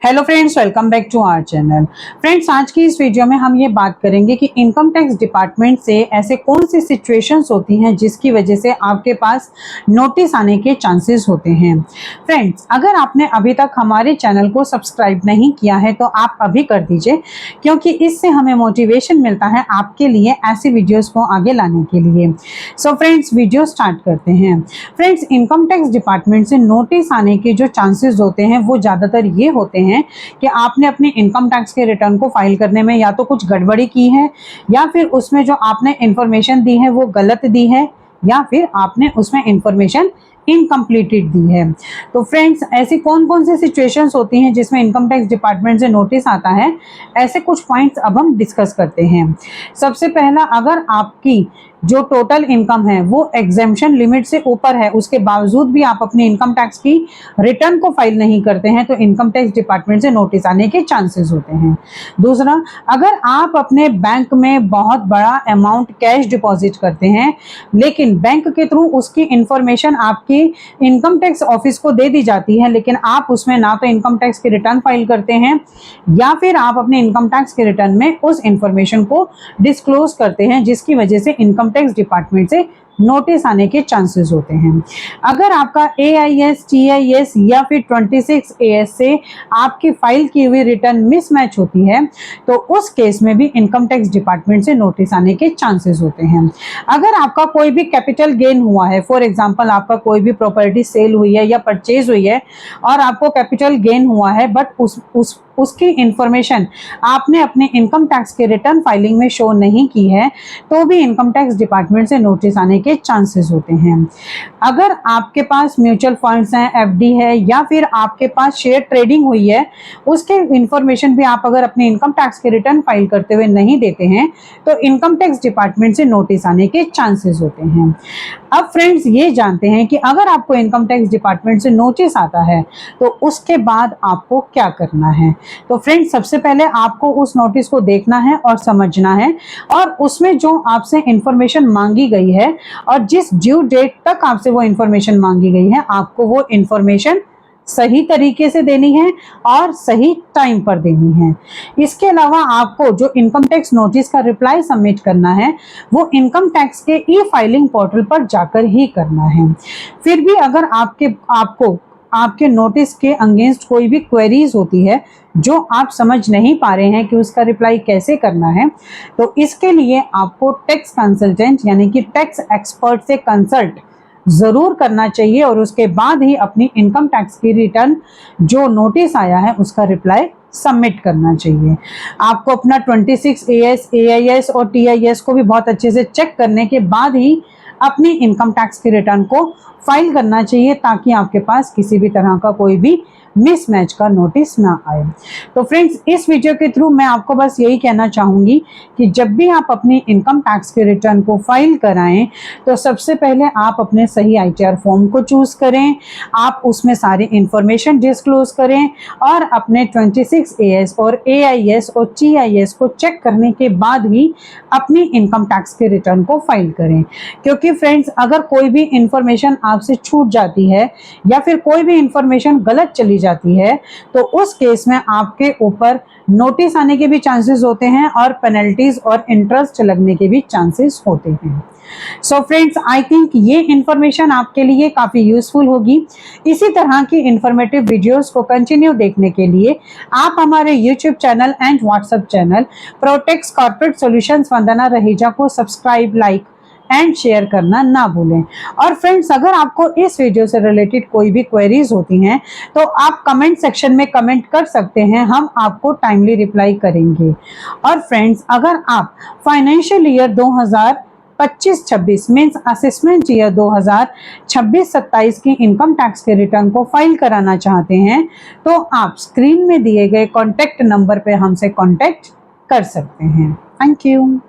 Hello friends, welcome back to our channel. Friends, आज की इस वीडियो में हम ये बात करेंगे कि इनकम टैक्स डिपार्टमेंट से ऐसे कौन सी सिचुएशंस होती हैं जिसकी वजह से आपके पास नोटिस आने के चांसेस होते हैं। फ्रेंड्स, अगर आपने अभी तक हमारे चैनल को सब्सक्राइब नहीं किया है तो आप अभी कर दीजिए, क्योंकि इससे हमें मोटिवेशन मिलता है आपके लिए ऐसी वीडियोज़ को आगे लाने के लिए। सो फ्रेंड्स, वीडियो स्टार्ट करते हैं। फ्रेंड्स, इनकम टैक्स डिपार्टमेंट से नोटिस आने के जो चांसेस होते हैं वो ज़्यादातर ये होते हैं कि आपने अपने इनकम टैक्स के रिटर्न को फाइल करने में या तो कुछ गड़बड़ी की है, या फिर उसमें जो आपने इंफॉर्मेशन दी है वो गलत दी है, या फिर आपने उसमें इंफॉर्मेशन इनकम्प्लीटेड दी है। तो फ्रेंड्स, ऐसी कौन कौन सी सिचुएशंस होती हैं जिसमें इनकम टैक्स डिपार्टमेंट से नोटिस आता है, ऐसे कुछ पॉइंट्स अब हम डिस्कस करते हैं। सबसे पहला, अगर आपकी जो टोटल इनकम है वो एग्जेम्पशन लिमिट से ऊपर है, उसके बावजूद भी आप अपने इनकम टैक्स की रिटर्न को फाइल नहीं करते हैं, तो इनकम टैक्स डिपार्टमेंट से नोटिस आने के चांसेस होते हैं। दूसरा, अगर आप अपने बैंक में बहुत बड़ा अमाउंट कैश डिपॉजिट करते हैं, लेकिन बैंक के थ्रू उसकी इंफॉर्मेशन आपकी इनकम टैक्स ऑफिस को दे दी जाती है, लेकिन आप उसमें ना तो इनकम टैक्स की रिटर्न फाइल करते हैं, या फिर आप अपने इनकम टैक्स के रिटर्न में उस इंफॉर्मेशन को डिस्क्लोज करते हैं, जिसकी वजह से इनकम टैक्स डिपार्टमेंट से नोटिस आने के चांसेस होते हैं। अगर आपका AIS, TIS या फिर 26AS से आपकी फाइल की हुई रिटर्न मिसमैच होती है, तो उस केस में भी इनकम टैक्स डिपार्टमेंट से नोटिस आने के चांसेस होते हैं। अगर आपका कोई भी कैपिटल गेन हुआ है, फॉर एग्जांपल आपका कोई भी प्रॉपर्टी सेल हुई है या परचेज हुई है और आपको कैपिटल गेन हुआ है, बट उसकी इंफॉर्मेशन आपने अपने इनकम टैक्स के रिटर्न फाइलिंग में शो नहीं की है, तो भी इनकम टैक्स डिपार्टमेंट से नोटिस आने के चांसेस होते हैं। अगर आपके पास म्यूचुअल फंड्स हैं, FD है, या फिर आपके पास शेयर ट्रेडिंग हुई है, उसके इंफॉर्मेशन भी आप अगर अपने इनकम टैक्स के रिटर्न फाइल करते हुए नहीं देते हैं, तो इनकम टैक्स डिपार्टमेंट से नोटिस आने के चांसेस होते हैं। अब फ्रेंड्स, ये जानते हैं कि अगर आपको इनकम टैक्स डिपार्टमेंट से नोटिस आता है तो उसके बाद आपको क्या करना है। तो फ्रेंड्स, सबसे पहले आपको उस नोटिस को देखना है और समझना है, और उसमें जो आपसे इंफॉर्मेशन मांगी गई है और जिस ड्यू डेट तक आपसे वो इंफॉर्मेशन मांगी गई है, आपको वो इंफॉर्मेशन सही तरीके से देनी है और सही टाइम पर देनी है। इसके अलावा आपको जो इनकम टैक्स नोटिस का रिप्लाई सबमिट करना है वो इनकम टैक्स के ई-फाइलिंग पोर्टल पर जाकर ही करना है। फिर भी अगर आपके नोटिस के अगेंस्ट कोई भी क्वेरीज होती है जो आप समझ नहीं पा रहे हैं कि उसका रिप्लाई कैसे करना है, तो इसके लिए आपको टैक्स कंसल्टेंट यानी कि टैक्स एक्सपर्ट से कंसल्ट ज़रूर करना चाहिए, और उसके बाद ही अपनी इनकम टैक्स की रिटर्न जो नोटिस आया है उसका रिप्लाई सबमिट करना चाहिए। आपको अपना 26AS, AIS और TIS को भी बहुत अच्छे से चेक करने के बाद ही अपनी इनकम टैक्स की रिटर्न को फाइल करना चाहिए, ताकि आपके पास किसी भी तरह का कोई भी मिसमैच का नोटिस ना आए। तो फ्रेंड्स, इस वीडियो के थ्रू मैं आपको बस यही कहना चाहूँगी कि जब भी आप अपनी इनकम टैक्स के रिटर्न को फाइल कराएं, तो सबसे पहले आप अपने सही ITR फॉर्म को चूज़ करें, आप उसमें सारी इंफॉर्मेशन डिस्क्लोज करें, और अपने 26AS और AIS और TIS को चेक करने के बाद ही अपनी इनकम टैक्स के रिटर्न को फाइल करें। क्योंकि फ्रेंड्स, अगर कोई भी इंफॉर्मेशन आपसे छूट जाती है या फिर कोई भी इंफॉर्मेशन गलत चली जाती है, तो उस केस में आपके ऊपर नोटिस आने के भी चांसेस होते हैं और पेनल्टीज और इंटरेस्ट लगने के भी चांसेस होते हैं। सो फ्रेंड्स, आई थिंक ये इंफॉर्मेशन आपके लिए काफ़ी यूजफुल होगी। इसी तरह की इंफॉर्मेटिव वीडियोस को कंटिन्यू देखने के लिए आप हमारे YouTube channel and WhatsApp channel Protex corporate solutions Vandana Raheja को सब्सक्राइब, लाइक एंड शेयर करना ना भूलें। और फ्रेंड्स, अगर आपको इस वीडियो से रिलेटेड कोई भी क्वेरीज होती हैं तो आप कमेंट सेक्शन में कमेंट कर सकते हैं, हम आपको टाइमली रिप्लाई करेंगे। और फ्रेंड्स, अगर आप financial year 2025-26 means assessment year 2026-27 की इनकम टैक्स के रिटर्न को फाइल कराना चाहते हैं, तो आप स्क्रीन में दिए गए कॉन्टैक्ट नंबर पर हमसे कॉन्टैक्ट कर सकते हैं। Thank you.